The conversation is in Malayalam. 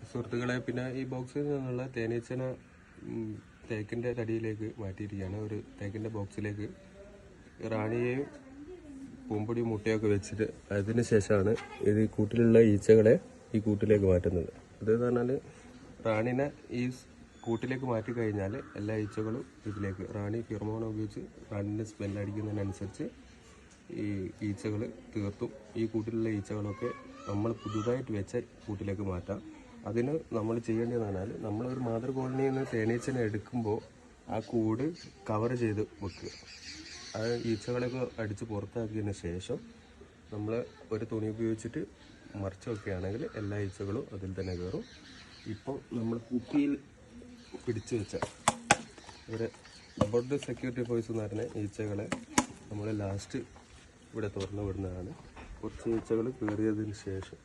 സുഹൃത്തുക്കളെ, പിന്നെ ഈ ബോക്സിൽ നിന്നുള്ള തേനീച്ചനെ തേക്കിൻ്റെ തടിയിലേക്ക് മാറ്റിയിരിക്കുകയാണ്. ഒരു തേക്കിൻ്റെ ബോക്സിലേക്ക് റാണിയെയും പൂമ്പൊടി മുട്ടയൊക്കെ വെച്ചിട്ട് അതിന് ശേഷമാണ് ഇത് കൂട്ടിലുള്ള ഈച്ചകളെ ഈ കൂട്ടിലേക്ക് മാറ്റുന്നത്. അതെന്ന് പറഞ്ഞാൽ റാണിനെ ഈ കൂട്ടിലേക്ക് മാറ്റി കഴിഞ്ഞാൽ എല്ലാ ഈച്ചകളും ഇതിലേക്ക് റാണി ഫിർമോൺ ഉപയോഗിച്ച് റാണിൻ്റെ സ്മെല്ലടിക്കുന്നതിനനുസരിച്ച് ഈ ഈച്ചകൾ തീർത്തും ഈ കൂട്ടിലുള്ള ഈച്ചകളൊക്കെ നമ്മൾ പുതുതായിട്ട് വെച്ച കൂട്ടിലേക്ക് മാറ്റാം. അതിന് നമ്മൾ ചെയ്യേണ്ടതെന്ന് പറഞ്ഞാൽ നമ്മളൊരു മാതൃ കോളനിയിൽ നിന്ന് തേനീച്ചനെ എടുക്കുമ്പോൾ ആ കൂട് കവർ ചെയ്ത് വെക്കുക. ആ ഈച്ചകളൊക്കെ അടിച്ച് പുറത്താക്കിയതിന് ശേഷം നമ്മൾ ഒരു തുണി ഉപയോഗിച്ചിട്ട് മറിച്ച് വെക്കുകയാണെങ്കിൽ എല്ലാ ഈച്ചകളും അതിൽ തന്നെ കയറും. ഇപ്പോൾ നമ്മൾ കുപ്പിയിൽ പിടിച്ചു വെച്ച ഒരു ബോർഡ് സെക്യൂരിറ്റി ഫോഴ്സ് എന്ന് പറഞ്ഞ ഈച്ചകളെ നമ്മൾ ലാസ്റ്റ് ഇവിടെ തുറന്നു വിടുന്നതാണ്. കുറച്ച് ഈച്ചകൾ കയറിയതിന് ശേഷം